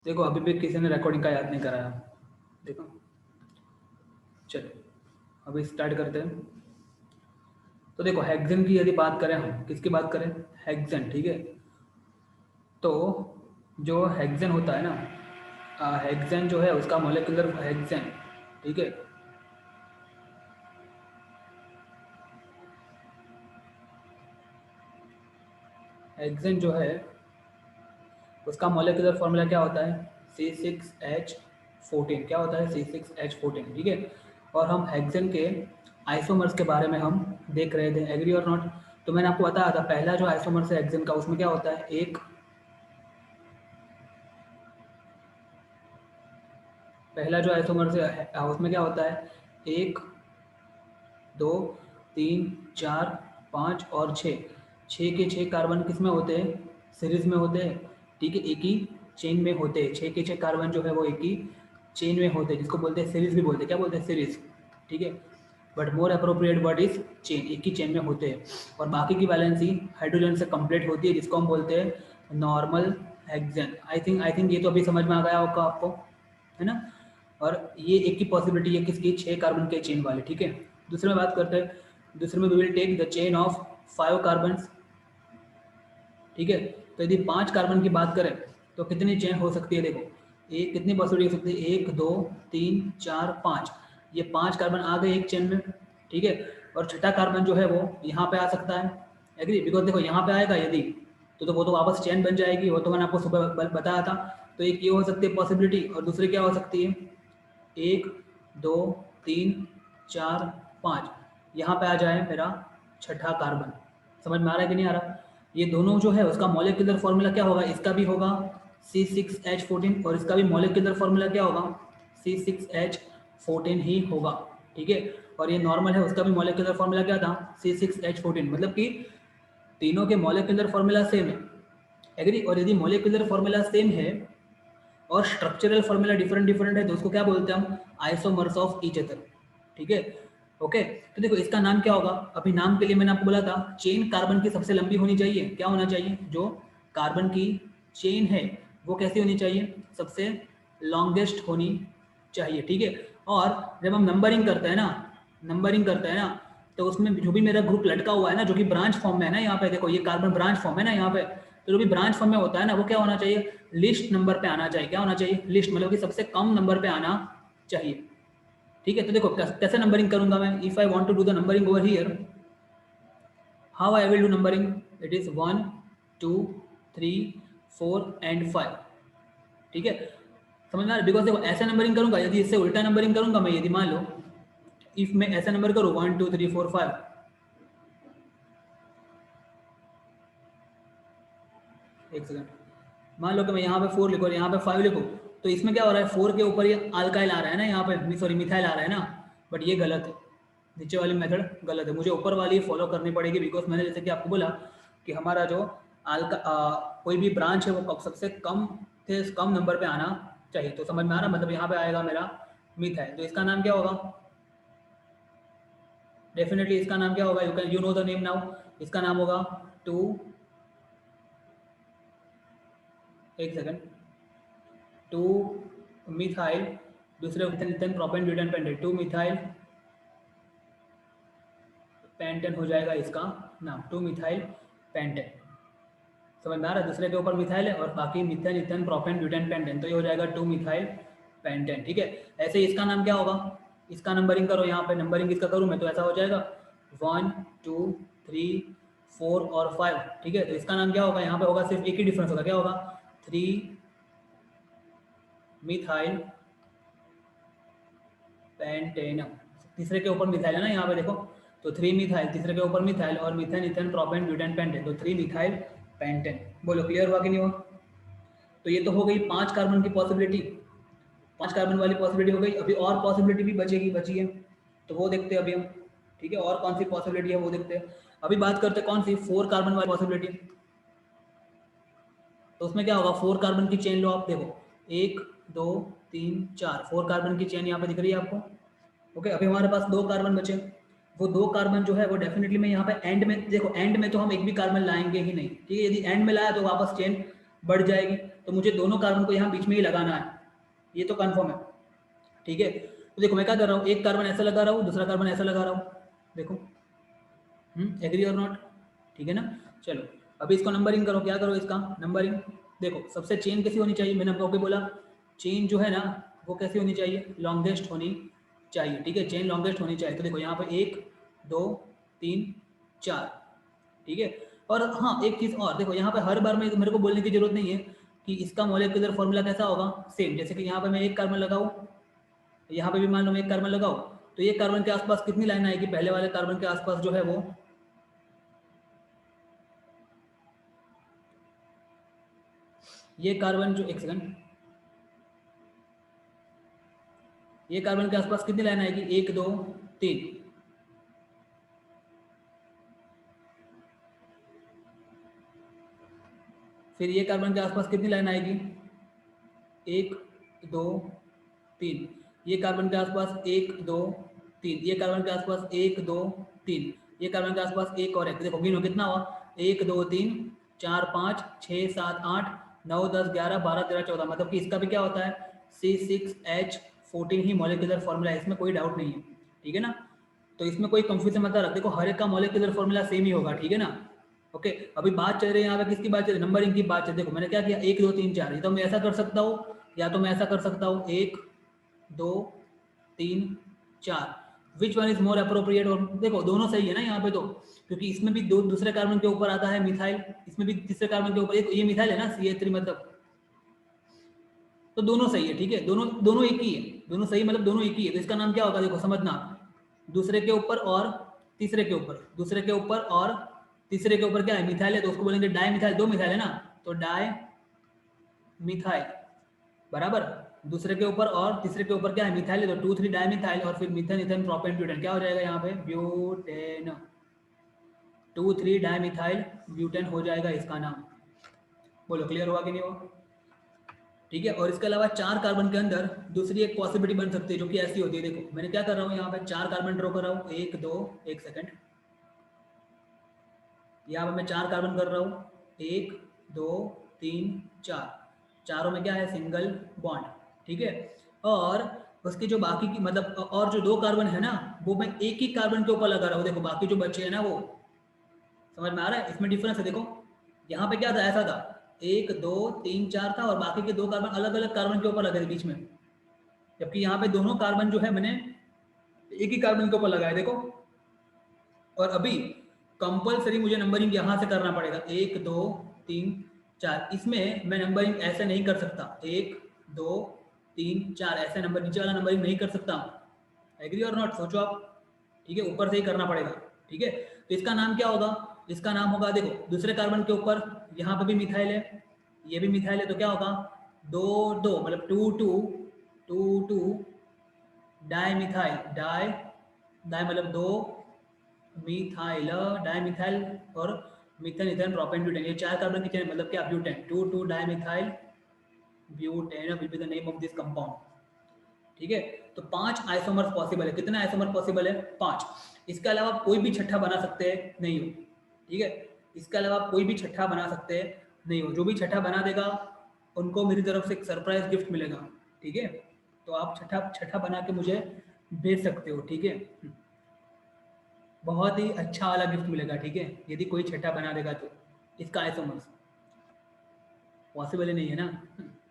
देखो अभी भी किसी ने रिकॉर्डिंग का याद नहीं कराया। देखो चलो अभी स्टार्ट करते हैं। तो देखो हेक्सेन की यदि बात करें, हम किसकी बात करें, हेक्सेन, ठीक है। तो जो हेक्सेन होता है ना, हेक्सेन जो है उसका मॉलिक्यूलर हेक्सेन, ठीक है। हेक्सेन जो है उसका मॉलिक्यूलर फॉर्मूला क्या होता है, C6H14। क्या होता है, C6H14, ठीक है। और हम हेक्सेन के आइसोमर्स के बारे में हम देख रहे थे, एग्री और नॉट। तो मैंने आपको बताया था पहला जो आइसोमर्स है हेक्सेन का, उसमें क्या होता है, एक, पहला जो आइसोमर्स है उसमें क्या होता है, एक, दो, तीन, चार, पाँच और छः। छः के छः कार्बन किस में होते हैं, सीरीज में होते हैं, ठीक है, एक ही चेन में होते हैं। छः के छः कार्बन जो है वो एक ही चेन में होते हैं, जिसको बोलते हैं सीरीज भी बोलते हैं। क्या बोलते हैं, सीरीज, ठीक है। But more appropriate word is chain, एक ही चेन में होते हैं। और बाकी की वैलेंसी हाइड्रोजन से कंप्लीट होती है, जिसको हम बोलते हैं नॉर्मल हेक्सेन। आई थिंक ये तो अभी समझ में आ गया होगा आपको, है ना। और ये एक की पॉसिबिलिटी है किसकी, 6 कार्बन के चेन वाली, ठीक है। दूसरे में बात करते हैं, दूसरे में we will take the chain of 5 carbon, ठीक है। तो यदि 5 कार्बन की बात करें तो कितनी चेन हो सकती है, देखो एक कितनी पॉसिबिलिटी हो सकती है, 1 2 3 4 5। ये 5 कार्बन आ गए एक चेन में, ठीक है। और छठा कार्बन जो है वो यहाँ पे आ सकता है, एग्री। बिकॉज देखो यहाँ पे आएगा यदि, तो वो तो वापस चेन बन जाएगी, वो तो मैंने आपको सुबह बताया था। तो एक ये हो सकती है पॉसिबिलिटी, और दूसरी क्या हो सकती है, 1 2 3 4 5, यहाँ पे आ जाए मेरा छठा कार्बन। समझ में आ रहा है कि नहीं आ रहा। ये दोनों जो है उसका मॉलिक्यूलर फॉर्मूला क्या होगा, इसका भी होगा C6H14 और इसका भी मॉलिक्यूलर फॉर्मूला क्या होगा, C6H14 ही होगा, ठीक है। और ये नॉर्मल है, उसका भी मॉलिक्यूलर फॉर्मूला क्या था, C6H14। मतलब कि तीनों के मॉलिक्यूलर फॉर्मूला सेम है, एग्री। और यदि मॉलिक्यूलर फॉर्मूला सेम है और स्ट्रक्चरल फॉर्मूला डिफरेंट डिफरेंट है, तो उसको क्या बोलते हैं हम, आइसोमर्स ऑफ ईच अदर, ठीक है। ओके, तो देखो इसका नाम क्या होगा, अभी नाम के लिए मैंने आपको बोला था चेन कार्बन की सबसे लंबी होनी चाहिए। क्या होना चाहिए, जो कार्बन की चेन है वो कैसी होनी चाहिए, सबसे लॉन्गेस्ट होनी चाहिए, ठीक है। और जब हम नंबरिंग करते हैं ना, नंबरिंग करते हैं ना, तो उसमें जो भी मेरा ग्रुप लटका हुआ है ना, जो कि ब्रांच फॉर्म में है ना, यहाँ पे देखो ये कार्बन ब्रांच फॉर्म है ना यहाँ पे, तो जो भी ब्रांच फॉर्म में होता है ना, वो क्या होना चाहिए, लिस्ट नंबर पे आना चाहिए। क्या होना चाहिए, लिस्ट, मतलब कि सबसे कम नंबर पे आना चाहिए, ठीक है। तो देखो कैसे नंबरिंग करूंगा मैं, if I want to do the numbering over here, how I will do numbering, it is 1 2 3 4 and 5, ठीक है। समझ में आ रहा है, बिकॉज देखो ऐसे नंबरिंग करूंगा, यदि इससे उल्टा नंबरिंग करूंगा मैं, यदि मान लो इफ मैं ऐसा नंबर करूँ 1 2 3 4 5, एक सेकंड, मान लो कि मैं यहाँ पे 4 लिखूँ और यहाँ पे 5 लिखूँ, तो इसमें क्या हो रहा है, 4 के ऊपर ये अल्काइल आ रहा है ना, यहाँ पे सॉरी मिथाइल आ रहा है ना, बट ये गलत है, नीचे वाली मेथड गलत है, मुझे ऊपर वाली फॉलो करनी पड़ेगी। बिकॉज मैंने जैसे कि आपको बोला कि हमारा जो कोई भी ब्रांच है वो सबसे कम से कम नंबर पे आना चाहिए। तो समझ में आ रहा, मतलब यहाँ पे आएगा मेरा मिथाइल, तो इसका नाम क्या होगा, डेफिनेटली इसका नाम क्या होगा, you know the name now, इसका नाम होगा 2, एक सेकंड, 2 मिथाइल, दूसरे ethane propane butane pentane, 2 methyl pentane हो जाएगा इसका नाम, 2 मिथाइल पेंटेन। समझ में आ रहा है, दूसरे के ऊपर मिथाइल है और बाकी methane ethane propane butane pentane, तो ये हो जाएगा 2 मिथाइल पेंटेन, ठीक है। ऐसे ही इसका नाम क्या होगा, इसका नंबरिंग करो, यहाँ पे नंबरिंग इसका करूँ मैं, तो ऐसा हो जाएगा 1 2 3 4 और 5, ठीक है। तो इसका नाम क्या होगा, यहाँ पे होगा सिर्फ एक ही डिफरेंस होगा, क्या होगा, 3 मिथाइल पेंटेनम, तीसरे के ऊपर मिथाइल है ना यहाँ पे देखो, तो 3 मिथाइल, तीसरे के ऊपर मिथाइल और methane ethane propane butane pentane, तो 3 मिथाइल पेंटेन। बोलो क्लियर हुआ कि नहीं हुआ। तो ये तो हो गई 5 कार्बन की पॉसिबिलिटी, 5 कार्बन वाली पॉसिबिलिटी हो गई। अभी और पॉसिबिलिटी भी बची है, तो वो देखते हैं अभी हम, ठीक है। और कौन सी पॉसिबिलिटी है वो देखते हैं। अभी बात करते हैं कौन सी, 4 कार्बन वाली पॉसिबिलिटी। तो उसमें क्या होगा, 4 कार्बन की चेन लो आप, देखो 1 2 3 4, 4 कार्बन की चेन यहाँ पे दिख रही है आपको, ओके। अभी हमारे पास 2 कार्बन बचे, वो 2 कार्बन जो है वो डेफिनेटली मैं यहाँ पे एंड में, देखो एंड में तो हम एक भी कार्बन लाएंगे ही नहीं, ठीक है। यदि एंड में लाया तो वापस चेन बढ़ जाएगी, तो मुझे दोनों कार्बन को यहाँ बीच में ही लगाना है, ये तो कन्फर्म है, ठीक है। तो देखो मैं क्या कर रहा हूँ, एक कार्बन ऐसा लगा रहा हूँ, दूसरा कार्बन ऐसा लगा रहा हूँ, देखो, एग्री और नॉट, ठीक है ना। चलो अभी इसको नंबरिंग करो, क्या करो इसका नंबरिंग। देखो सबसे चेन कैसी होनी चाहिए, मैंने आपको बोला चेन जो है ना वो कैसी होनी चाहिए, लॉन्गेस्ट होनी चाहिए, ठीक है, चेन लॉन्गेस्ट होनी चाहिए। तो देखो यहाँ पे 1 2 3 4, ठीक है। और हाँ एक चीज़ और, देखो यहाँ पे हर बार में मेरे को बोलने की जरूरत नहीं है कि इसका मॉलिक्यूलर फॉर्मूला कैसा होगा, सेम। जैसे कि यहाँ पे मैं एक कार्बन लगाऊँ, यहाँ पे भी मान लो मैं एक कार्बन लगाऊँ, तो ये कार्बन के आसपास कितनी लाइन आएगी, पहले वाले कार्बन के आसपास जो है वो, ये कार्बन जो, एक सेकंड, ये कार्बन के आसपास कितनी लाइन आएगी, 1 2 3, फिर ये कार्बन के आसपास कितनी लाइन आएगी, 1 2 3, ये कार्बन के आसपास 1 2 3, ये कार्बन के आसपास 1 2 3, ये कार्बन के आसपास एक और है। देखो गिनो कितना हुआ, 1 2 3 4 5 6 7 8 9 10 11 12 13 14, मतलब कि इसका भी क्या होता है, C6H14 ही मॉलिक्यूलर फॉर्मूला है, इसमें कोई डाउट नहीं है, ठीक है ना। तो इसमें कोई कंफ्यूजन मत रख, देखो हर एक का मॉलिक्यूलर फॉर्मूला सेम ही होगा, ठीक है ना। ओके, अभी बात चल रही है यहाँ पे किसकी बात चल रही है, नंबरिंग की बात चल रही है। देखो मैंने क्या किया, 1 2 3 4, ये तो मैं ऐसा कर सकता हूँ या तो मैं ऐसा कर सकता हूँ 1 2 3 4, which one is more appropriate. और देखो दोनों सही है ना यहाँ पे तो, क्योंकि इसमें भी दूसरे कार्बन के ऊपर आता है मिथाइल, इसमें भी तीसरे कार्बन के ऊपर, ये मिथाइल है ना CH3, मतलब तो दोनों सही है, ठीक है, दोनों दोनों एक ही है, दोनों सही मतलब दोनों एक ही है। तो इसका नाम क्या होगा, देखो समझना, दूसरे के ऊपर और तीसरे के ऊपर, दूसरे के ऊपर और तीसरे के ऊपर क्या है, मिथाइल है, तो उसको बोलेंगे डाई मिथाइल, दो मिथाइल है ना, तो डाई मिथाइल बराबर, दूसरे के ऊपर और तीसरे के ऊपर क्या है, मिथाइल है, तो 2 3 डाई मिथाइल, और फिर मिथेन इथेन प्रोपेन ब्यूटेन, क्या हो जाएगा यहाँ पे, ब्यूटेन, 2 3 डाई मिथाइल ब्यूटेन हो जाएगा इसका नाम। बोलो क्लियर हुआ कि नहीं हुआ, ठीक है। और इसके अलावा 4 कार्बन के अंदर दूसरी एक पॉसिबिलिटी बन सकती है जो कि ऐसी होती है, देखो मैंने क्या कर रहा हूँ यहाँ पे 4 कार्बन ड्रॉ कर रहा हूँ, 1 2, एक सेकंड, यहाँ पे मैं 4 कार्बन कर रहा हूँ, 1 2 3 4, चारों में क्या है, सिंगल बॉन्ड, ठीक है। और उसके जो बाकी की मतलब और जो 2 कार्बन है ना, वो मैं एक ही कार्बन के ऊपर लगा रहा हूँ, देखो बाकी जो बचे हैं ना वो, समझ में आ रहा है, इसमें डिफरेंस है। देखो यहाँ पे क्या था, ऐसा था 1 2 3 4 था, और बाकी के 2 कार्बन अलग अलग कार्बन के ऊपर लगे थे बीच में, जबकि यहाँ पे दोनों कार्बन जो है मैंने एक ही कार्बन के ऊपर लगाया, देखो। और अभी कंपलसरी मुझे नंबरिंग यहाँ से करना पड़ेगा, 1 2 3 4, इसमें मैं नंबरिंग ऐसे नहीं कर सकता, 1 2 3 4 ऐसे नंबर, नीचे वाला नंबरिंग नहीं कर सकता, एग्री और नॉट, सोचो आप, ठीक है, ऊपर से ही करना पड़ेगा, ठीक है। तो इसका नाम क्या होगा, इसका नाम होगा, देखो दूसरे कार्बन के ऊपर यहाँ पे भी मिथाइल है, ये भी मिथाइल है, तो क्या होगा, 2 2 मतलब 2 2 2 2 डाई मिथाइल, डाई डाई मतलब 2 मिथाइल, डाई मिथाइल और मिथेन इथेन प्रोपेन ब्यूटेन, ये 4 कार्बन की चेन, मतलब क्या, butane, 2 2 di methyl butane will be the name of this compound, ठीक है। तो 5 आइसोमर्स पॉसिबल है, कितने आइसोमर पॉसिबल है, 5। इसके अलावा कोई भी छठा बना सकते हैं नहीं हो, ठीक है, इसके अलावा कोई भी छठा बना सकते हैं नहीं हो, जो भी छठा बना देगा उनको मेरी तरफ से एक सरप्राइज गिफ्ट मिलेगा, ठीक है। तो आप छठा छठा बना के मुझे भेज सकते हो, ठीक है, बहुत ही अच्छा वाला गिफ्ट मिलेगा, ठीक है, यदि कोई छठा बना देगा तो। इसका आइसोमर्स पॉसिबल ही नहीं है ना,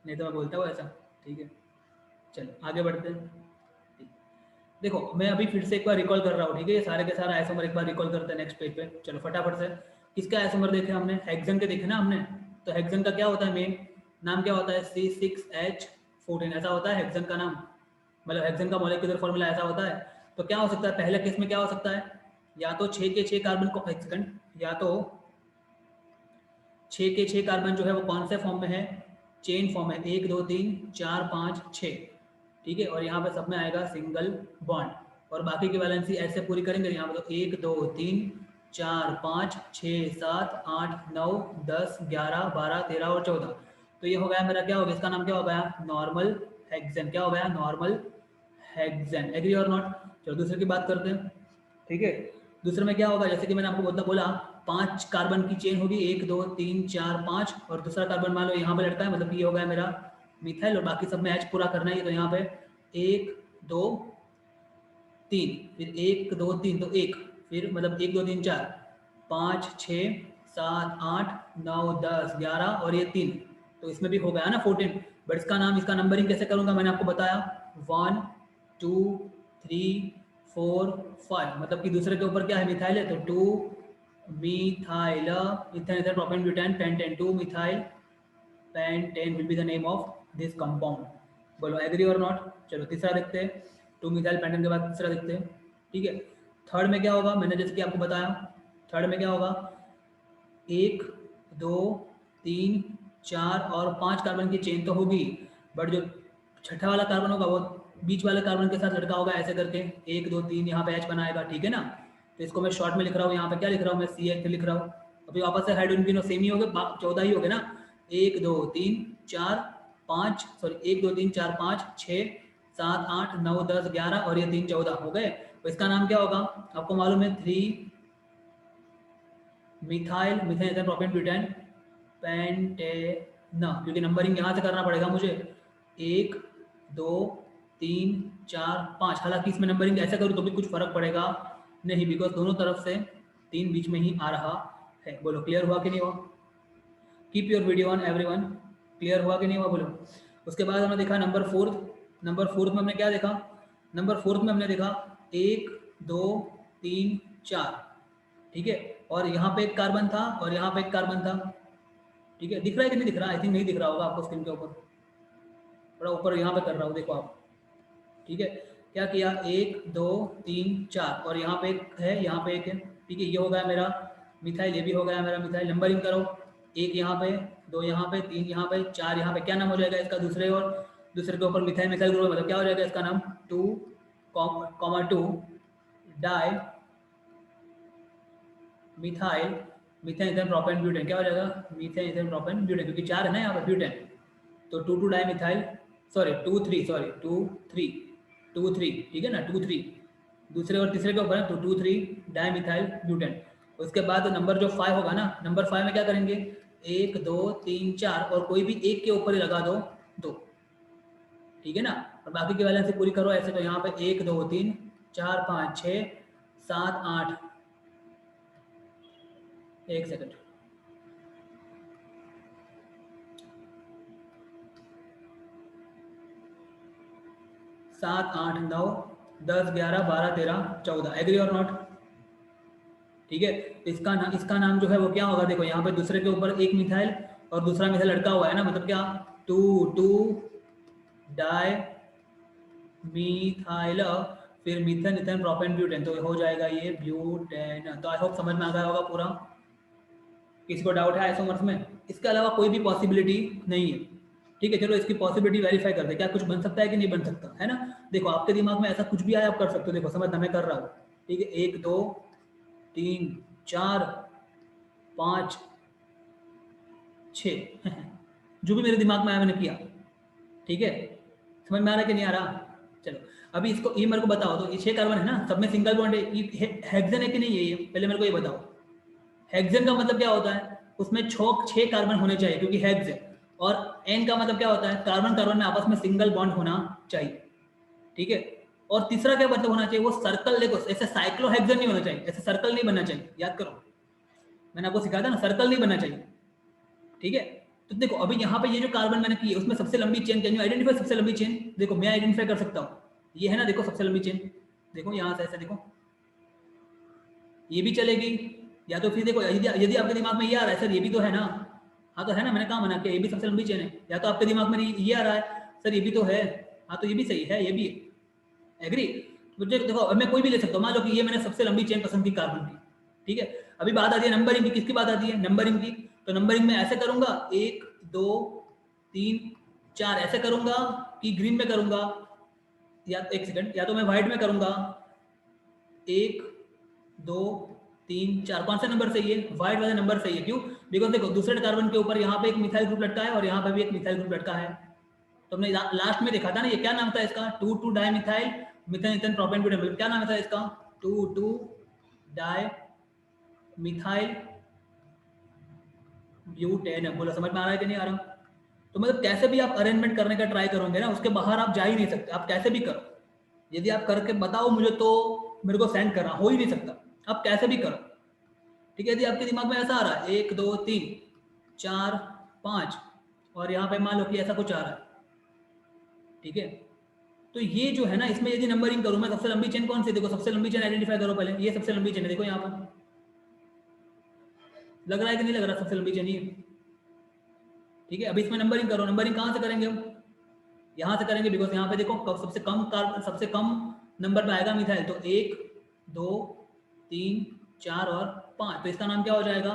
नहीं तो मैं बोलता हूँ ऐसा, ठीक है। चलो आगे बढ़ते हैं, देखो मैं अभी फिर से एक बार रिकॉल कर रहा हूँ, ठीक है, ये सारे के सारे आइसोमर एक बार रिकॉल करते हैं नेक्स्ट पेज पे। चलो फटाफट से, किसके आइसोमर देखे हमने, हेक्सेन के देखे ना हमने। तो हेक्सेन का क्या होता है, मेन नाम क्या होता है, C6H14, ऐसा होता है हेक्सेन का नाम, मतलब हेक्सेन का मॉलिक्यूलर फॉर्मूला ऐसा होता है। तो क्या हो सकता है, पहले केस में क्या हो सकता है, या तो 6 के 6 कार्बन को, एक सेकंड, या तो 6 के 6 कार्बन जो है वो कौन से फॉर्म में है, चेन फॉर्म है, 1 2 3 4 5 6, ठीक है, और यहाँ पे सब में आएगा सिंगल बॉन्ड, और बाकी की वैलेंसी ऐसे पूरी करेंगे, यहाँ पे तो 1 2 3 4 5 6 7 8 9 10 11 12 13 और 14, तो ये हो गया मेरा, क्या हो गया, इसका नाम क्या हो गया, नॉर्मल हेक्सेन, क्या हो गया, नॉर्मल हेक्सेन, एग्री और नॉट। चलो दूसरे की बात करते हैं, ठीक है। दूसरे में क्या होगा, जैसे कि मैंने आपको बोला 5 कार्बन की चेन होगी, 1 2 3 4 5, और दूसरा कार्बन मान लो यहाँ पे लटका है, मतलब ये हो गया मेरा मिथाइल, और बाकी सब में H पूरा करना है। तो यहाँ पे 1 2 3, फिर 1 2 3 तो 1, फिर मतलब 1 2 3 4 5 6 7 8 9 10 11 और ये 3, तो इसमें भी हो गया ना 14। बट इसका नाम, इसका नंबरिंग कैसे करूँगा, मैंने आपको बताया 1 2 3 4 5, मतलब कि दूसरे के ऊपर क्या है, मिथाइल है, तो 2 methyl ethane ethane propane butane pentane, 2 methyl pentane will be the name of this compound. बोलो एग्री और नॉट। चलो तीसरा देखते हैं, 2 मिथाइल पेंटेन के बाद तीसरा देखते हैं। ठीक है, थर्ड में क्या होगा, मैंने जैसे कि आपको बताया, थर्ड में क्या होगा, 1 2 3 4 और 5 कार्बन की चेन तो होगी, बट जो छठा वाला कार्बन होगा वो बीच वाले कार्बन के साथ लटका होगा ऐसे करके, 1 2 3 यहाँ पे H बनाएगा। ठीक है ना, तो इसको मैं शॉर्ट में लिख रहा हूँ, यहाँ पे क्या लिख रहा हूँ मैं, CH लिख रहा हूँ। अभी वापस से हाइड्रोजन तीनों सेम ही हो गए, 14 ही हो गए ना, 1 2 3 4 5, सॉरी 1 2 3 4 5 6 7 8 9 10 11 और ये 3 14 हो गए। तो इसका नाम क्या होगा, आपको मालूम है 3 methyl methane ethane propane butane pentane, क्योंकि नंबरिंग यहाँ से करना पड़ेगा मुझे, 1 2 3 4 5। हालांकि इसमें नंबरिंग ऐसा करूँ तो भी कुछ फर्क पड़ेगा नहीं, बिकॉज दोनों तरफ से 3 बीच में ही आ रहा है। बोलो क्लियर हुआ कि नहीं हुआ। Keep your video on everyone, clear हुआ कि नहीं हुआ बोलो। उसके बाद हमने देखा नंबर फोर्थ, नंबर फोर्थ में हमने क्या देखा, नंबर फोर्थ में हमने देखा 1 2 3 4, ठीक है, और यहाँ पे एक कार्बन था और यहाँ पे एक कार्बन था। ठीक है, दिख रहा है कि नहीं दिख रहा, आई थिंक नहीं दिख रहा होगा आपको स्क्रीन के ऊपर, थोड़ा ऊपर यहाँ पे कर रहा हूँ, देखो आप। ठीक है, क्या किया, 1 2 3 4 और यहाँ पे एक है, यहाँ पे एक है। ठीक है, ये हो गया मेरा मिथाइल, ये भी हो गया मेरा मिथाइल। नंबरिंग करो, 1 यहाँ पे, 2 यहाँ पे, 3 यहाँ पे, 4 यहाँ पे। क्या नाम हो जाएगा इसका, दूसरे और दूसरे के ऊपर मिथाइल मिथाइल ग्रुप, मतलब क्या हो जाएगा इसका नाम, 2 2 di methyl methane ethane propane butane. क्या हो जाएगा, मीथेन इथेन प्रोपेन ब्यूटेन, क्योंकि 4 है ना यहाँ पे ब्यूटेन, तो 2 डाई मिथाइल, सॉरी 2 3, सॉरी 2 3 2 3, ठीक है ना, 2 3 दूसरे और तीसरे के ऊपर है, तो 2 3 डाई मिथाइल ब्यूटेन। उसके बाद नंबर जो 5 होगा ना, नंबर 5 में क्या करेंगे, 1 2 3 4 और कोई भी एक के ऊपर ही लगा दो 2, ठीक है ना, और बाकी की वैलेंसी पूरी करो ऐसे। तो यहाँ पे 1 2 3 4 5 6 7 8, एक सेकंड, 7 8 9 10 11 12 13 14, एग्री और नॉट। ठीक है, इसका नाम जो है वो क्या होगा, देखो यहाँ पे दूसरे के ऊपर एक मिथाइल और दूसरा मिथाइल लटका हुआ है ना, मतलब क्या, 2 2 डाई मिथाइल, फिर मीथेन इथेन प्रोपेन ब्यूटेन, तो हो जाएगा ये ब्यूटेन। तो आई होप समझ में आ गया होगा पूरा। किसी को डाउट है आइसोमर्स में, इसके अलावा कोई भी पॉसिबिलिटी नहीं है। ठीक है, चलो इसकी पॉसिबिलिटी वेरीफाई करते हैं, क्या कुछ बन सकता है कि नहीं बन सकता, है ना। देखो आपके दिमाग में ऐसा कुछ भी आया आप कर सकते हो, देखो समझना मैं कर रहा हूँ। ठीक है, 1 2 3 4 5 6 जो भी मेरे दिमाग में आया मैंने किया। ठीक है, समझ में आ रहा है कि नहीं आ रहा। चलो अभी इसको, ये मेरे को बताओ, तो ये 6 कार्बन है ना, सब में सिंगल बॉन्ड है, ये हेक्सेन है कि नहीं है, ये पहले मेरे को ये बताओ। हेक्सेन का मतलब क्या होता है, उसमें 6 कार्बन होने चाहिए क्योंकि हेक्स है, और एन का मतलब क्या होता है, कार्बन कार्बन में आपस में सिंगल बॉन्ड होना चाहिए। ठीक है, और तीसरा क्या मतलब होना चाहिए, वो सर्कल, देखो ऐसे साइक्लोहेक्सेन नहीं होना चाहिए, ऐसे सर्कल नहीं बनना चाहिए, याद करो मैंने आपको सिखाया था ना, सर्कल नहीं बनना चाहिए। ठीक है, तो देखो अभी यहाँ पे ये जो कार्बन मैंने की है उसमें सबसे लंबी चेन, कैन यू आइडेंटिफाई सबसे लंबी चेन, देखो मैं आइडेंटिफाई कर सकता हूँ, ये है ना, देखो सबसे लंबी चेन, देखो यहाँ से ऐसे देखो, ये भी चलेगी, या तो फिर देखो यदि आपके दिमाग में ये आ रहा है सर ये भी तो है ना, हाँ तो है ना, मैंने कहा मना किया, ये भी सबसे लंबी चेन है, या तो आपके दिमाग में ये आ रहा है सर ये भी तो है, हाँ तो ये भी सही है, ये भी है, एग्री। मुझे देखो मैं कोई भी ले सकता हूँ, मान लो कि ये मैंने सबसे लंबी चेन पसंद की कार्बन की। ठीक है, अभी बात आती है नंबरिंग की, किसकी बात आती है, नंबरिंग की। तो नंबरिंग में ऐसे करूंगा, 1 2 3 4 ऐसे करूंगा कि ग्रीन में करूंगा, या एक सेकंड, या तो मैं व्हाइट में करूंगा, 1 2 3 4, कौन सा नंबर सही है, व्हाइट वाला नंबर सही है। क्यों, बिकॉज देखो दूसरे कार्बन के ऊपर यहाँ पे एक मिथाइल ग्रुप लटका है और यहाँ पे भी एक मिथाइल ग्रुप लटका है। तो हमने लास्ट में देखा था ना, ये क्या नाम था इसका, 2 2 di methyl methane ethane propane butane, क्या नाम था इसका, 2 2 डाई मिथाइल ब्यूटेन है। बोला समझ में आ रहा है कि नहीं आ रहा? तो मतलब कैसे भी आप अरेंजमेंट करने का ट्राई करोगे ना, उसके बाहर आप जा ही नहीं सकते, आप कैसे भी करो। यदि आप करके बताओ मुझे तो मेरे को सेंड करना, हो ही नहीं सकता, आप कैसे भी करो। ठीक है, यदि आपके दिमाग में ऐसा आ रहा है 1 2 3 4 5 और यहाँ पे मान लो कि ऐसा कुछ आ रहा है, ठीक है, तो ये जो है ना, इसमें यदि नंबरिंग करूँ मैं, सबसे लंबी चेन कौन सी, देखो सबसे लंबी चेन आइडेंटिफाई करो पहले, ये सबसे लंबी चेन है, देखो यहाँ पर लग रहा है कि नहीं लग रहा, सबसे लंबी चेन ये। ठीक है, अभी इसमें नंबरिंग करो, नंबरिंग कहाँ से करेंगे हम, यहाँ से करेंगे, बिकॉज यहाँ पे देखो सबसे कम कार्बन, सबसे कम नंबर पे आएगा मिथाइल, तो 1 2 3 4 और 5, तो इसका नाम क्या हो जाएगा,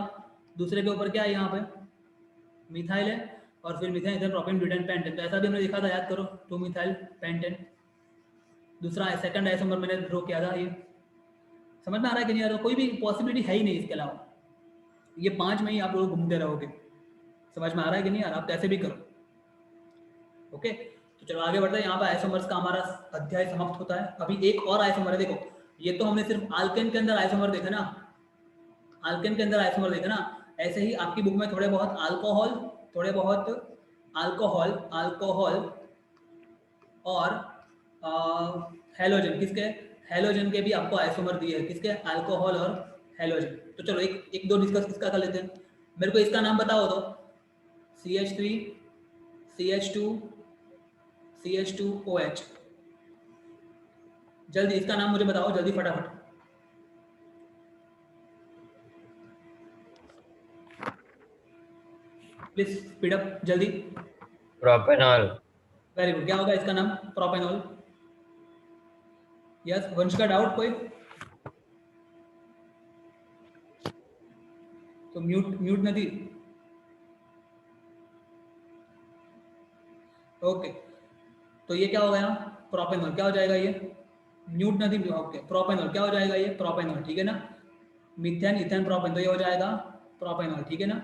दूसरे के ऊपर क्या है यहाँ पे मिथाइल है, और फिर मिथाइल इधर प्रोपेन ब्यूटेन पेंटेन, तो ऐसा भी हमने देखा था, याद करो 2 मिथाइल पेंटेन, दूसरा सेकंड आइसोमर मैंने ड्रॉ किया था, ये समझ में आ रहा है कि नहीं आ रहा, कोई भी पॉसिबिलिटी है ही नहीं इसके अलावा, ये 5 में ही आप लोग घूमते रहोगे। समझ में आ रहा है कि नहीं आ रहा, आप कैसे भी करो। ओके, तो चलो आगे बढ़ते हैं, यहाँ पर आइसोमर्स का हमारा अध्याय समाप्त होता है। अभी एक और आइसोमर है, देखो ये तो हमने सिर्फ आल्केन के अंदर आइसोमर देखा ना, आल्केन के अंदर आइसोमर देखा ना, ऐसे ही आपकी बुक में थोड़े बहुत अल्कोहल, थोड़े बहुत अल्कोहल, अल्कोहल और हेलोजन, किसके, हेलोजन के भी आपको आइसोमर दिए हैं, किसके, अल्कोहल और हेलोजन। तो चलो एक एक दो डिस्कस इसका कर लेते हैं। मेरे को इसका नाम बताओ तो, CH3 CH2 CH2OH, जल्दी इसका नाम मुझे बताओ, जल्दी फटाफट। प्लीज स्पीड अप जल्दी। प्रोपेनॉल। वेरी गुड, क्या होगा इसका नाम, प्रोपेनॉल। यस, वंश का डाउट कोई, तो म्यूट म्यूट नदी। ओके, तो ये क्या हो गया, प्रोपेनॉल, क्या हो जाएगा ये, म्यूट नदी। ओके, प्रोपेनॉल क्या हो जाएगा ये, प्रोपेनॉल, ठीक है ना, मिथेन इथेन प्रोपेन, तो ये हो जाएगा प्रोपेनॉल, ठीक है ना।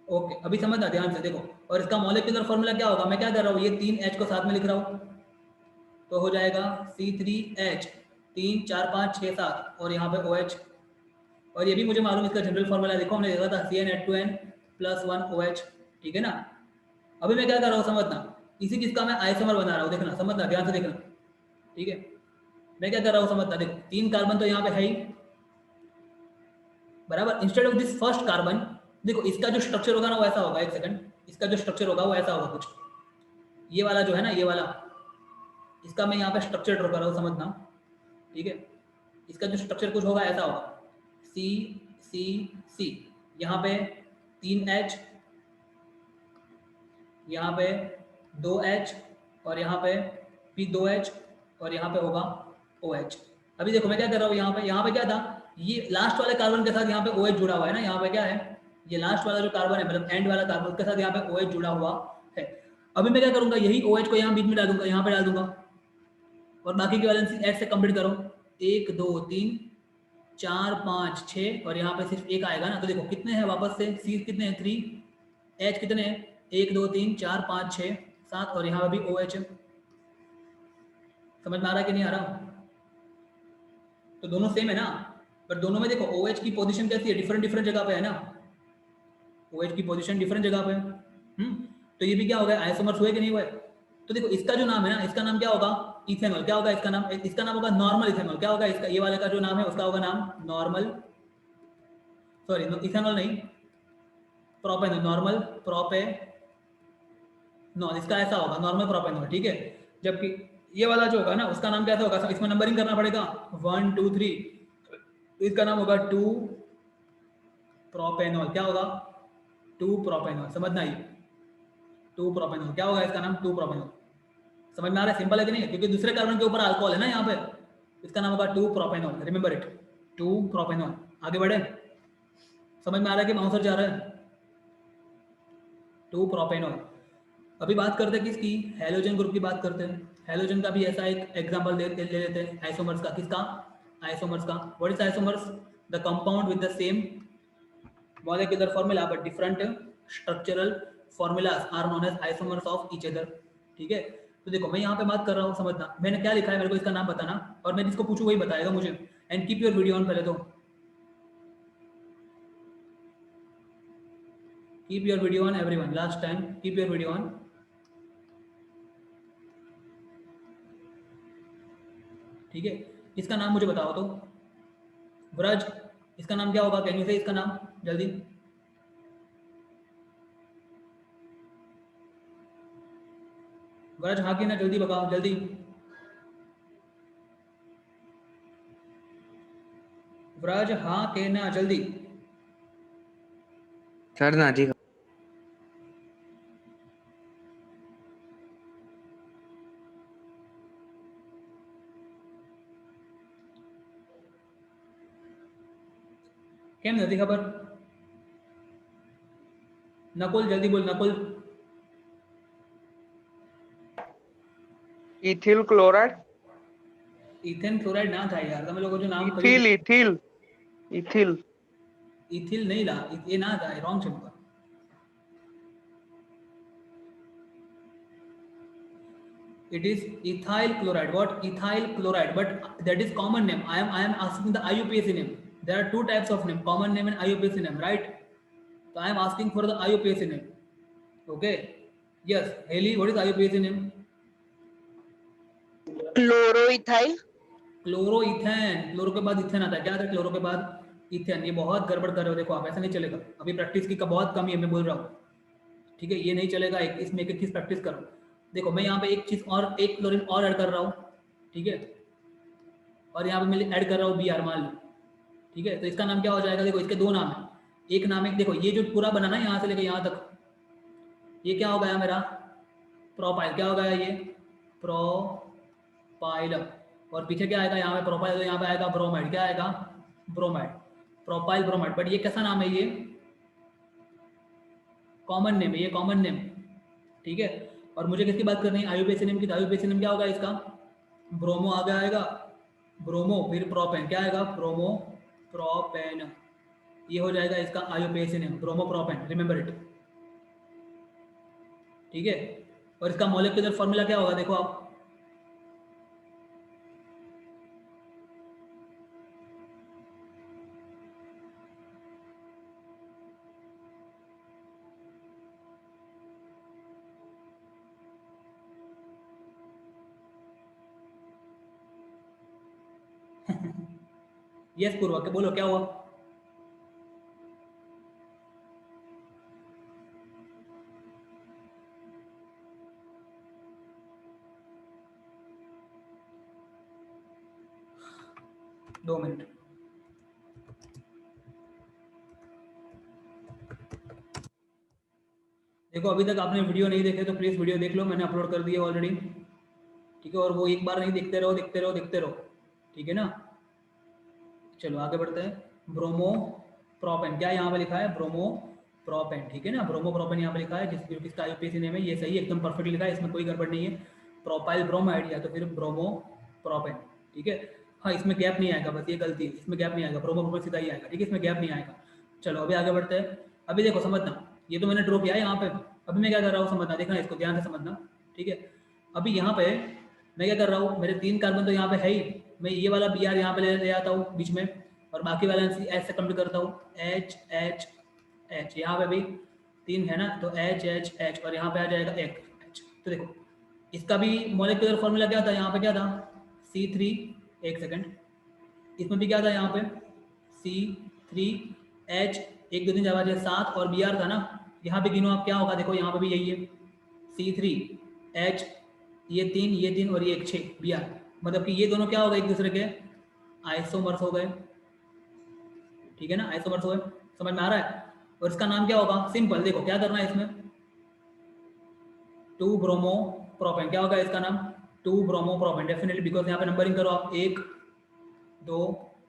ओके, अभी समझना ध्यान से देखो, और इसका मॉलिक्यूलर फॉर्मूला क्या होगा, मैं क्या कर रहा हूँ, ये 3H को साथ में लिख रहा हूँ, तो हो जाएगा C3H, 3 4 5 6 7 और यहाँ पे OH, और ये भी मुझे मालूम इसका जनरल फॉर्मूला, देखो हमने देखा था CnH2n + 1 OH, ठीक है ना। अभी मैं क्या कर रहा हूँ समझना, इसी चीज का मैं आइसोमर बना रहा हूँ, देखना समझना ध्यान से देखना, ठीक है। मैं क्या कर रहा हूँ समझना, देखो 3 कार्बन तो यहाँ पे है ही, बराबर, instead of this first carbon, देखो इसका जो स्ट्रक्चर होगा ना वो ऐसा होगा, एक सेकंड, इसका जो स्ट्रक्चर होगा वो ऐसा होगा कुछ, ये वाला जो है ना, ये वाला, इसका मैं यहाँ पे स्ट्रक्चर ड्रॉ कर रहा हूँ, समझना, ठीक है। इसका जो स्ट्रक्चर कुछ होगा ऐसा होगा, C C C, यहाँ पे 3H, यहाँ पे 2H, और यहाँ पे भी 2H, और यहाँ पे होगा OH। अभी देखो मैं क्या कर रहा हूँ, यहाँ पे क्या था, ये लास्ट वाले कार्बन के साथ यहाँ पे OH जुड़ा हुआ है ना, यहाँ पे क्या है, ये लास्ट वाला जो कार्बन है, मतलब एंड वाला कार्बन, उसके साथ यहाँ पे OH जुड़ा हुआ है। अभी मैं क्या करूँगा, यही OH को यहाँ बीच में डाल दूंगा, यहाँ पे डाल दूंगा, और बाकी की वैलेंसी H से कंप्लीट करो, 1 2 3 4 5 6, और यहाँ पे सिर्फ एक आएगा ना, तो देखो कितने हैं वापस से, C कितने हैं 3, H कितने हैं 1 2 3 4 5 6 7, और यहाँ पे भी OH है। समझ में आ रहा है कि नहीं आ रहा, तो दोनों सेम है ना, पर दोनों में देखो OH की पोजीशन कैसी है, डिफरेंट डिफरेंट जगह पे है ना, OH की पोजीशन डिफरेंट जगह पे है। तो ये भी क्या होगा, आइसोमर्स हुए कि नहीं हुए। तो देखो इसका जो नाम है ना, इसका नाम क्या होगा, इथेनॉल, क्या होगा इसका नाम, इसका नाम होगा नॉर्मल इथेनॉल, क्या होगा इसका, ये वाले का जो नाम है उसका होगा नाम नॉर्मल, सॉरी इथेनॉल नहीं, प्रोपेनॉल, नॉर्मल प्रोपेनॉल, इसका ऐसा होगा नॉर्मल प्रोपेनॉल, ठीक है। जबकि ये वाला जो होगा ना, उसका नाम कैसा होगा, इसमें नंबरिंग करना पड़ेगा 1 2 3, तो इसका नाम होगा 2 प्रोपेनॉल, क्या होगा 2 प्रोपेनॉल, समझना ये 2 प्रोपेनॉल, क्या होगा इसका नाम 2 प्रोपेनॉल। समझ में आ रहा है, सिंपल है कि नहीं, क्योंकि दूसरे कार्बन के ऊपर अल्कोहल है ना यहाँ पे, इसका नाम होगा 2 प्रोपेनॉल, रिमेंबर इट, 2 प्रोपेनॉल। आगे बढ़े, समझ में आ रहा है कि बाउंसर जा रहा है, 2 प्रोपेनॉल। अभी बात करते हैं किसकी, हेलोजन ग्रुप की बात करते हैं। हेलोजन का भी ऐसा एक एग्जांपल ले लेते हैं आइसोमर्स का, किसका, आइसोमर्स का। What is isomers, the compound with the same molecular formula but different structural formulas are known as isomers of each other, ठीक है। तो देखो मैं यहाँ पे बात कर रहा हूँ, समझना मैंने क्या लिखा है, मेरे को इसका नाम बताना, और मैं जिसको पूछूँ वही बताएगा मुझे, and keep your video on पहले तो। Keep your video on everyone, last time keep your video on. ठीक है, इसका नाम मुझे बताओ तो व्रज, इसका नाम क्या होगा? कैन यू से इसका नाम जल्दी? व्रज हाँ कि ना, जल्दी बताओ जल्दी। व्रज हाँ के ना, जल्दी। सर ना जी। કેમ નથી ખબર? નકુલ જલ્દી બોલ, Nakul. Ethyl chloride. Ethane chloride ना था यार, તમે લોકો જો નામ इथिल इथिल इथिल इथिल नहीं ला, ये ना था, रॉन्ग છે। It is ethyl chloride. What? Ethyl chloride. But that is common name. I am asking the IUPAC name. There are two types of name: common name and IUPAC name, right? So I am asking for the IUPAC name. Okay. Yes, Haley. What is IUPAC name? Chloroethyl. Chloroethane. Chloro के बाद ethane आता है, क्या आता है chloro के बाद? Ethane. ये बहुत गड़बड़ कर रहे हो, देखो आप, ऐसा नहीं चलेगा। अभी प्रैक्टिस की बहुत कमी है, मैं बोल रहा हूँ। ठीक है, ये नहीं चलेगा। इसमें एक चीज प्रैक्टिस करो। देखो मैं यहाँ पे एक चीज और, एक क्लोरीन और ऐड कर रहा हूँ, ठीक है, और यहाँ पे मैं ऐड कर रहा हूँ Br, मान लो। ठीक है, तो इसका नाम क्या हो जाएगा? देखो इसके दो नाम है। एक नाम है, देखो ये जो पूरा बना ना यहाँ से लेके यहाँ तक, ये क्या हो गया मेरा? प्रोपाइल। क्या हो गया ये? प्रोपाइल। और पीछे क्या आएगा? यहाँ पे प्रोपाइल, तो यहाँ पे आएगा ब्रोमाइड। क्या आएगा? ब्रोमाइड। Propyl bromide. बट ये कैसा नाम है? ये कॉमन नेम है, ये कॉमन नेम। ठीक है, और मुझे किसकी बात करनी है? आयुपेसी नेम की। आयुपेसी नेम क्या होगा इसका? ब्रोमो आगे आएगा, ब्रोमो, फिर प्रोपेन। क्या आएगा? Bromo propane. ये हो जाएगा इसका आयुपेसी name, bromo propane. Remember it. ठीक है, और इसका मॉलिक्यूलर फॉर्मूला क्या होगा? देखो आप, यस पूर्वा के बोलो क्या हुआ? दो मिनट। देखो अभी तक आपने वीडियो नहीं देखे तो प्लीज वीडियो देख लो, मैंने अपलोड कर दिया ऑलरेडी। ठीक है, और वो एक बार नहीं, देखते रहो देखते रहो देखते रहो। ठीक है ना, चलो आगे बढ़ते हैं। ब्रोमो प्रोपेन, क्या यहाँ पे लिखा है? Bromo propane. ठीक है ना, ब्रोमो प्रोपेन यहाँ पे लिखा है, जिसका आईयूपीएसी नेम है। ये सही, एकदम परफेक्ट लिखा है, इसमें कोई गड़बड़ नहीं है। प्रोपाइल ब्रोमाइड या तो फिर ब्रोमो प्रोपेन। ठीक है, हाँ इसमें गैप नहीं आएगा, बस ये गलती है, इसमें गैप नहीं आएगा। ब्रोमो प्रोपेन सीधा ही आएगा। ठीक है, इसमें गैप नहीं आएगा। चलो अभी आगे बढ़ते हैं। अभी देखो समझना, ये तो मैंने ड्रॉ किया है यहाँ पे। अभी मैं क्या कर रहा हूँ समझना, देखना इसको ध्यान से समझना। ठीक है, अभी यहाँ पे मैं क्या कर रहा हूँ, मेरे 3 कार्बन तो यहाँ पे है ही, मैं ये वाला Br यहाँ पे ले आता हूँ बीच में, और बाकी वाला H से कंप्लीट करता हूँ। H H H, यहाँ पे भी 3 है ना, तो H H H, और यहाँ पे आ जाएगा एक H। तो देखो इसका भी मॉलिक्यूलर फॉर्मूला क्या था? यहाँ पे क्या था? C3, एक सेकंड, इसमें भी क्या था? यहाँ पे C3H, 1 2 3 4 5 6 7, और Br था ना, यहाँ पे गिनो आप क्या होगा? देखो यहाँ पे भी यही है, C3H, ये 3 और ये 6 Br। मतलब कि ये दोनों क्या हो गए? एक दूसरे के आइसोमर्स हो गए। ठीक है ना, आइसोमर्स हो गए, समझ में आ रहा है? और इसका नाम क्या होगा? सिंपल, देखो क्या करना है इसमें, 2 ब्रोमो प्रोपेन। क्या होगा इसका नाम? 2 ब्रोमो प्रोपेन, डेफिनेटली, बिकॉज यहाँ पे नंबरिंग करो आप, 1 2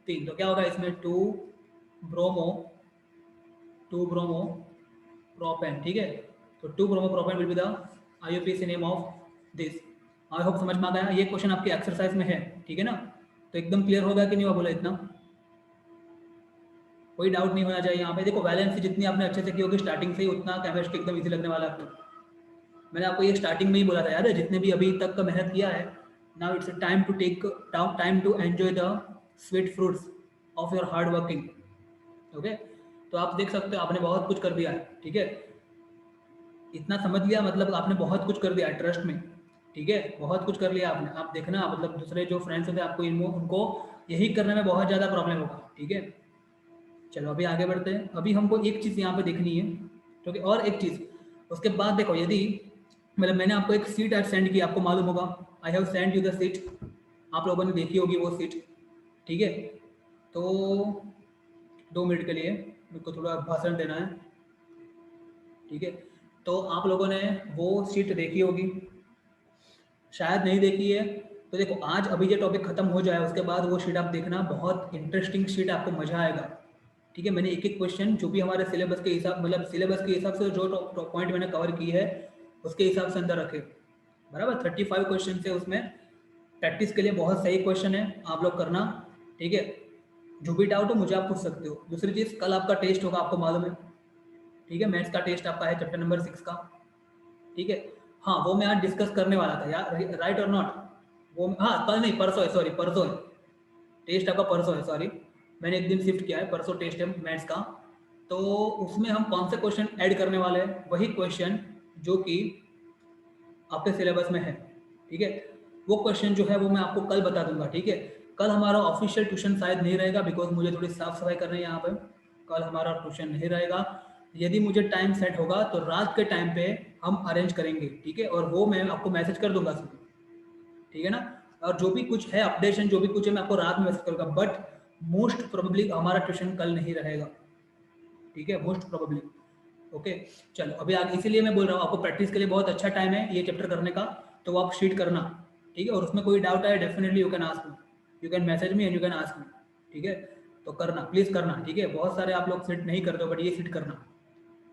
3, तो क्या होगा इसमें? 2 ब्रोमो प्रोपेन। ठीक है, तो 2 bromo propane will be the IUPAC name of this. I hope समझ में आ गया। ये क्वेश्चन आपके एक्सरसाइज में है। ठीक है ना, तो एकदम क्लियर होगा कि नहीं हुआ? बोला इतना, कोई डाउट नहीं होना चाहिए यहाँ पे। देखो वैलेंसी जितनी आपने अच्छे से की होगी स्टार्टिंग से ही, उतना केमिस्ट्री एकदम इजी लगने वाला है आपको। मैंने आपको ये स्टार्टिंग में ही बोला था, याद है? जितने भी अभी तक का मेहनत किया है, now it's time to take time to enjoy the sweet fruits of your hard working. Okay, तो आप देख सकते हो आपने बहुत कुछ कर दिया है। ठीक है, इतना समझ लिया मतलब आपने बहुत कुछ कर दिया ट्रस्ट में, ठीक है, बहुत कुछ कर लिया आपने। आप देखना मतलब दूसरे जो फ्रेंड्स होते हैं आपको उनको यही करने में बहुत ज़्यादा प्रॉब्लम होगा, ठीक है। चलो अभी आगे बढ़ते हैं। अभी हमको एक चीज़ यहाँ पे देखनी है, ठीक है, और एक चीज़ उसके बाद देखो, यदि मतलब मैंने आपको एक सीट आज सेंड की, आपको मालूम होगा, I have send you the seat, आप लोगों ने देखी होगी वो सीट, ठीक है। तो 2 मिनट के लिए मेरे को थोड़ा भाषण देना है, ठीक है। तो आप लोगों ने वो सीट देखी होगी, शायद नहीं देखी है, तो देखो आज अभी ये टॉपिक खत्म हो जाए उसके बाद वो शीट आप देखना, बहुत इंटरेस्टिंग शीट, आपको मजा आएगा, ठीक है। मैंने एक एक क्वेश्चन जो भी हमारे सिलेबस के हिसाब मतलब सिलेबस के हिसाब से जो पॉइंट मैंने कवर की है उसके हिसाब से अंदर रखे, बराबर। 35 क्वेश्चन है उसमें, प्रैक्टिस के लिए बहुत सही क्वेश्चन है, आप लोग करना, ठीक है। जो भी डाउट हो मुझे आप पूछ सकते हो। दूसरी चीज़, कल आपका टेस्ट होगा, आपको मालूम है, ठीक है, मैथ्स का टेस्ट आपका है चैप्टर नंबर 6 का, ठीक है। हाँ वो मैं आज डिस्कस करने वाला था यार, राइट और नॉट, वो हाँ कल नहीं परसों है, सॉरी परसों है टेस्ट आपका, परसों है, सॉरी मैंने एक दिन शिफ्ट किया है, परसों टेस्ट है मैथ्स का। तो उसमें हम कौन से क्वेश्चन ऐड करने वाले हैं, वही क्वेश्चन जो कि आपके सिलेबस में है, ठीक है। वो क्वेश्चन जो है वो मैं आपको कल बता दूंगा, ठीक है। कल हमारा ऑफिशियल ट्यूशन शायद नहीं रहेगा, बिकॉज मुझे थोड़ी साफ सफाई करनी है यहाँ पे, कल हमारा ट्यूशन नहीं रहेगा। यदि मुझे टाइम सेट होगा तो रात के टाइम पे हम अरेंज करेंगे, ठीक है, और वो मैं आपको मैसेज कर दूंगा सुबह, ठीक है ना। और जो भी कुछ है अपडेशन, जो भी कुछ है मैं आपको रात में मैसेज करूँगा, बट मोस्ट प्रोबेबली हमारा ट्यूशन कल नहीं रहेगा, ठीक है, मोस्ट प्रोबेबली। ओके चलो अभी आगे, इसीलिए मैं बोल रहा हूँ आपको प्रैक्टिस के लिए बहुत अच्छा टाइम है ये चैप्टर करने का, तो आप शीट करना, ठीक है। और उसमें कोई डाउट आए definitely you can ask me, you can message me and you can ask me, ठीक है। तो करना, प्लीज़ करना, ठीक है। बहुत सारे आप लोग सीट नहीं करते हो बट ये सीट करना,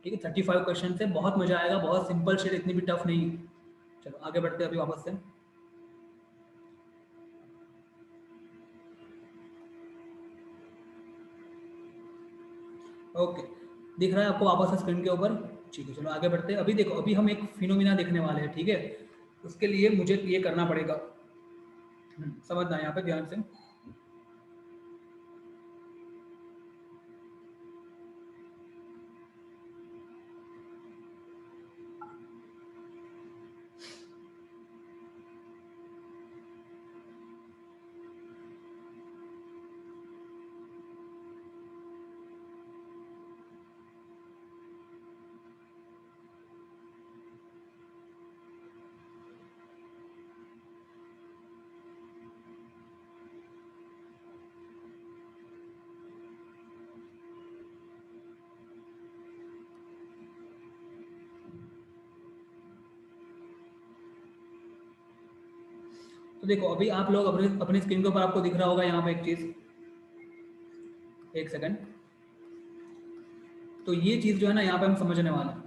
ठीक है। 35 क्वेश्चन से बहुत मजा आएगा, बहुत सिंपल शीट, इतनी भी टफ नहीं है। चलो आगे बढ़ते हैं अभी वापस से। ओके दिख रहा है आपको वापस से स्क्रीन के ऊपर, ठीक है। चलो आगे बढ़ते हैं। अभी देखो अभी हम एक फिनोमिना देखने वाले हैं, ठीक है। उसके लिए मुझे ये करना पड़ेगा, समझना है यहाँ पे ध्यान से। तो देखो अभी आप लोग अपने अपनी स्क्रीन के ऊपर आपको दिख रहा होगा यहाँ पे एक चीज़, एक सेकंड। तो ये चीज़ जो है ना यहाँ पे हम समझने वाले हैं,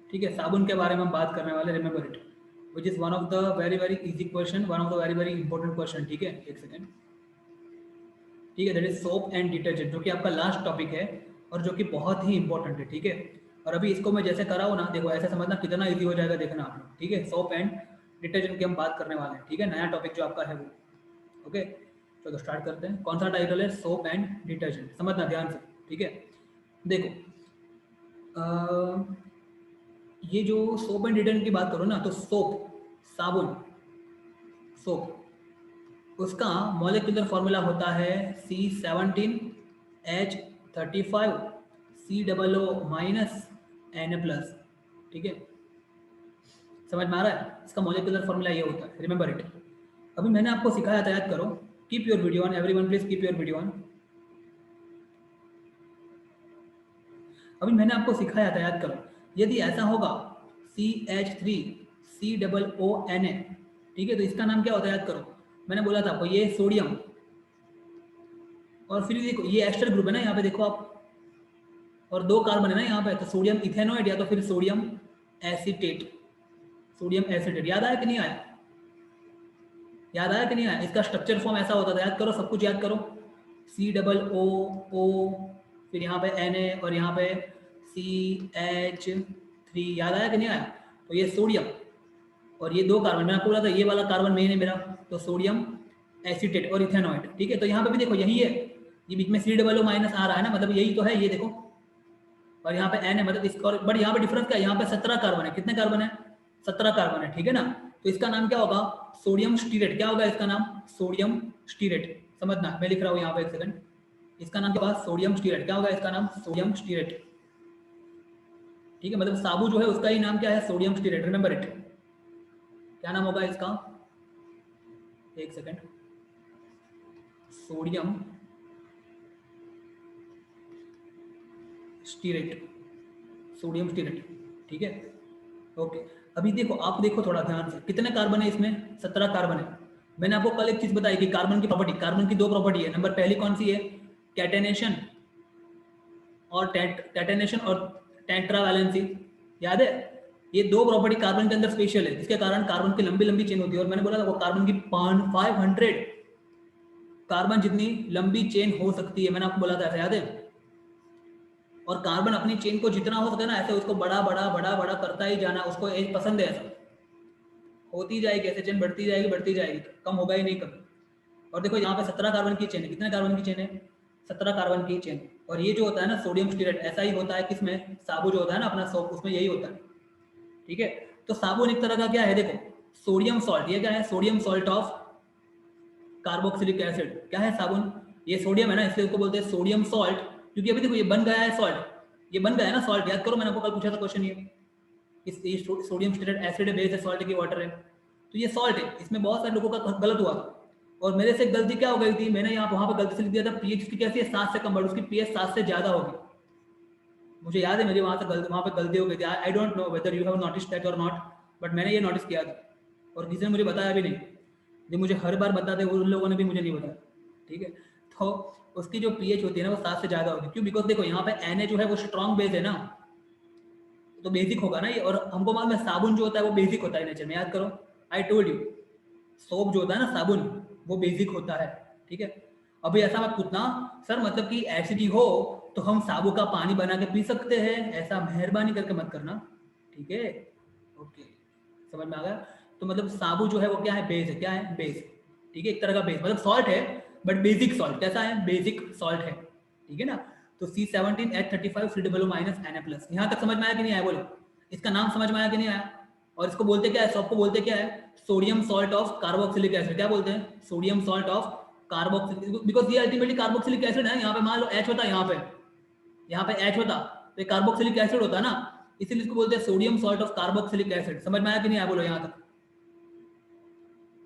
ठीक है। साबुन के बारे में हम बात करने वाले, remember it, which is one of the very very easy question, one of the very very important question, ठीक है। एक सेकंड, ठीक है। That is soap and detergent, जो कि आपका लास्ट टॉपिक है और जो कि बहुत ही इंपॉर्टेंट है, ठीक है। और अभी इसको मैं जैसे कराऊँ ना, देखो ऐसे समझना कितना ईजी हो जाएगा, देखना आप लोग, ठीक है। सोप एंड डिटर्जेंट की हम बात करने वाले हैं, ठीक है, नया टॉपिक जो आपका है वो, ओके। चलो स्टार्ट करते हैं। कौन सा टाइटल है, सोप एंड डिटर्जेंट, समझना ध्यान से, ठीक है। देखो ये जो सोप एंड डिटर्जेंट की बात करो ना, तो सोप साबुन, सोप, उसका मॉलिक्यूलर फॉर्मूला होता है C17H35 COO माइनस Na+, ठीक है। समझ में आ रहा है, इसका मॉलिक्यूलर फॉर्मूला ये होता है, रिमेंबर इट। अभी मैंने आपको सिखाया था, याद करो, keep your video on, everyone please keep your video on. अभी मैंने आपको सिखाया था, याद करो, यदि ऐसा होगा CH3COONA, ठीक है, तो इसका नाम क्या होता है, याद करो, मैंने बोला था आपको ये सोडियम, और फिर देखो ये एस्टर ग्रुप है ना यहाँ पे, देखो आप, और 2 कार्बन है ना यहाँ पे, तो सोडियम इथेनॉइड या तो फिर सोडियम एसीटेट, सोडियम एसीटेट। याद आया कि नहीं आया, याद आया कि नहीं आया, इसका स्ट्रक्चर फॉर्म ऐसा होता था, याद करो, सब कुछ याद करो, COO, फिर यहाँ पे Na और यहाँ पे CH3, याद आया कि नहीं आया। तो ये सोडियम और ये 2 कार्बन, मैंने आपको बोला था ये वाला कार्बन मेन है मेरा, तो सोडियम एसीटेट और इथेनॉइड, ठीक है। तो यहाँ पे भी देखो यही है, ये बीच में COO माइनस आ रहा है ना, मतलब यही तो है, ये देखो और यहाँ पे n है, मतलब इसका, बट यहाँ पे डिफरेंस क्या है, यहाँ पे 17 कार्बन है, कितने कार्बन है, 17 कार्बन है, ठीक है ना। तो इसका नाम क्या होगा, सोडियम स्टीरेट। क्या होगा इसका नाम, सोडियम स्टीरेट। समझना, मैं लिख रहा हूँ यहाँ पे, एक सेकंड, इसका नाम क्या होगा, सोडियम स्टीरेट। क्या होगा इसका नाम, सोडियम स्टीरेट, ठीक है। मतलब साबु जो है उसका ही नाम क्या है, सोडियम स्टीरेट, रिमेंबर इट। क्या नाम होगा इसका, एक second, sodium stearate, sodium stearate, ठीक है, ओके। अभी देखो, आप देखो थोड़ा ध्यान से, कितने कार्बन है इसमें, 17 कार्बन है। मैंने आपको कल एक चीज बताई कि कार्बन की प्रॉपर्टी, कार्बन की 2 प्रॉपर्टी है। नंबर पहली कौन सी है, कैटेनेशन और कैटेनेशन और टेट्रावैलेंसी, याद है। ये 2 प्रॉपर्टी कार्बन के अंदर स्पेशल है, जिसके कारण कार्बन की लंबी लंबी चेन होती है। और मैंने बोला था वो कार्बन की 500 कार्बन जितनी लंबी चेन हो सकती है, मैंने आपको बोला था, ऐसा याद है। और कार्बन अपनी चेन को जितना हो सके ना, ऐसे उसको बड़ा बड़ा बड़ा बड़ा करता ही जाना, उसको एक पसंद है, ऐसा होती जाएगी, ऐसे चेन बढ़ती जाएगी, कम होगा ही नहीं कभी। और देखो यहाँ पे 17 कार्बन की चेन है, कितने कार्बन की चेन है, 17 कार्बन की चेन। और ये जो होता है ना सोडियम स्टीरेट, ऐसा ही होता है किसमें, साबु जो होता है ना अपना सोप, उसमें यही होता है, ठीक है। तो साबुन एक तरह का क्या है, देखो, सोडियम सॉल्ट। ये क्या है, sodium salt of carboxylic acid. क्या है साबुन, ये सोडियम है ना, इसलिए उसको बोलते हैं सोडियम सॉल्ट, क्योंकि अभी देखो ये बन गया है सॉल्ट, ये बन गया है ना सॉल्ट। याद करो, मैंने आपको कल पूछा था क्वेश्चन, ये सोडियम स्टीरेट एसिड है, बेस है, सॉल्ट की वाटर है, तो ये सॉल्ट है। इसमें बहुत सारे लोगों का गलत हुआ, और मेरे से गलती क्या हो गई थी, मैंने यहाँ वहाँ पे गलती से लिख दिया था पीएच उसकी कैसी है, 7 से कम, बट उसकी पीएच 7 से ज़्यादा होगी। मुझे याद है मेरी वहाँ पे गलती हो गई थी। I don't know whether you have notice that और नॉट, बट मैंने ये नोटिस किया था, और किसी ने मुझे बताया भी नहीं। जो मुझे हर बार बताते उन लोगों ने भी मुझे नहीं बताया, ठीक है। तो उसकी जो पीएच होती है ना वो 7 से ज़्यादा होगी, क्यों, बिकॉज देखो यहाँ पे Na जो है वो स्ट्रॉन्ग बेस है ना, तो बेसिक होगा ना ये। और हमको मालूम है साबुन जो होता है वो बेसिक होता है नेचर में, याद करो, आई टोल्ड यू, सोप जो होता है ना साबुन, वो बेसिक होता है, ठीक है। अभी ऐसा मत पूछना सर, मतलब कि एसिडिटी हो तो हम साबु का पानी बना के पी सकते हैं, ऐसा मेहरबानी करके मत करना, ठीक है, ओके, समझ में आ गया। तो मतलब साबु जो है वो क्या है, बेस है, क्या है, बेस, ठीक है, एक तरह का बेस, मतलब सॉल्ट है बट बेसिक सॉल्ट। कैसा है, बेसिक सॉल्ट है, ठीक है ना। तो C17H35 COO- Na+, यहाँ तक समझ में आया कि नहीं आया, बोलो, इसका नाम समझ में आया कि नहीं आया। और इसको बोलते क्या है, सबको बोलते क्या है, sodium salt of carboxylic acid. क्या बोलते हैं, sodium salt of carboxylic, because ये अल्टीमेटली कार्बोक्सिलिक एसिड है। यहाँ पे मान लो H होता है, यहाँ पे H होता तो कार्बोक्सिलिक एसिड होता ना, इसीलिए इसको बोलते हैं sodium salt of carboxylic acid. समझ में आया कि नहीं आया, बोलो यहाँ तक।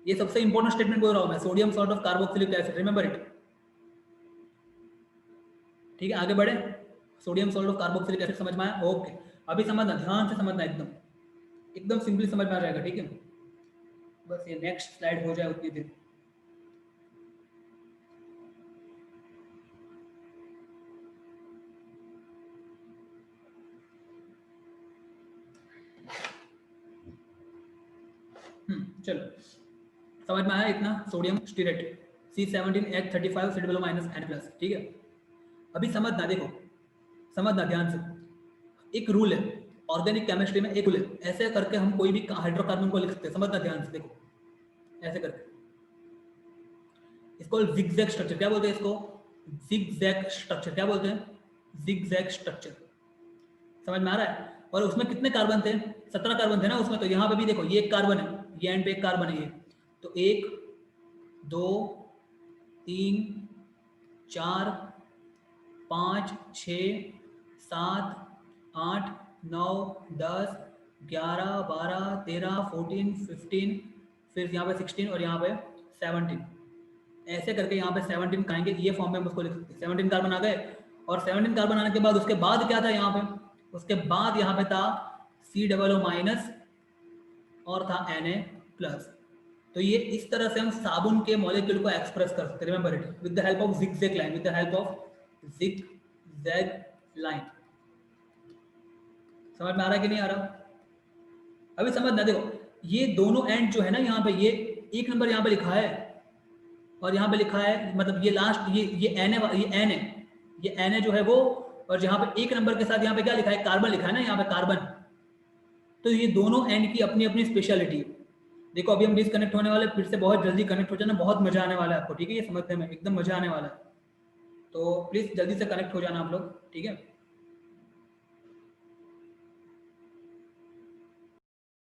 ये सबसे इंपॉर्टेंट स्टेटमेंट बोल रहा हूँ मैं, sodium salt of carboxylic acid, remember it, ठीक है। आगे बढ़े, sodium salt of carboxylic acid समझ में आया, ओके। अभी समझना, ध्यान से समझना, एकदम एकदम सिंपली समझ में आ जाएगा, ठीक है। बस ये नेक्स्ट स्लाइड हो जाए उतनी देर। चलो, समझ में आया इतना, सोडियम स्टीरेट C17H35 COO-, ठीक है। अभी समझना, देखो समझना ध्यान से, एक रूल है ऑर्गेनिक केमिस्ट्री में, एक रूल है, ऐसे करके हम कोई भी हाइड्रोकार्बन को लिख सकते हैं। समझना ध्यान से, देखो ऐसे करके, इसको जिगजैग स्ट्रक्चर क्या बोलते हैं, इसको जिगजैग स्ट्रक्चर क्या बोलते हैं, जिगजैग स्ट्रक्चर, समझ में आ रहा है। और उसमें कितने कार्बन थे, 17 कार्बन थे ना उसमें। तो यहाँ पे भी देखो, ये एक कार्बन है, ये एंड पे एक कार्बन है, ये तो 1 2 3 4 5 6 7 8 9 10 11 12 13 14 15, फिर यहाँ पे 16 और यहाँ पे 17, ऐसे करके यहाँ पे 17 खाएंगे, ये फॉर्म में हम उसको लिख सकते हैं। 17 कार्बन आ गए, और 17 कार्बन आने के बाद उसके बाद क्या था यहाँ पे, उसके बाद यहाँ पे था COO- और था Na+। तो ये इस तरह से हम साबुन के मॉलिक्यूल को एक्सप्रेस कर सकते हैं, remember it, with the help of zigzag line, with the help of zigzag line. समझ में आ रहा है कि नहीं आ रहा। अभी समझना, देखो ये दोनों एंड जो है ना, यहाँ पे ये 1 नंबर यहाँ पे लिखा है, और यहाँ पे लिखा है, मतलब ये लास्ट, ये एन है, ये एन है, ये एन है जो है वो, और जहाँ पे 1 नंबर के साथ यहाँ पे क्या लिखा है, कार्बन लिखा है ना, यहाँ पे कार्बन। तो ये दोनों एंड की अपनी अपनी स्पेशलिटी है। देखो अभी हम डिसकनेक्ट होने वाले, फिर से बहुत जल्दी कनेक्ट हो जाना, बहुत मजा आने वाला है आपको, ठीक है, ये समझने में एकदम मजा आने वाला है। तो प्लीज जल्दी से कनेक्ट हो जाना आप लोग, ठीक है।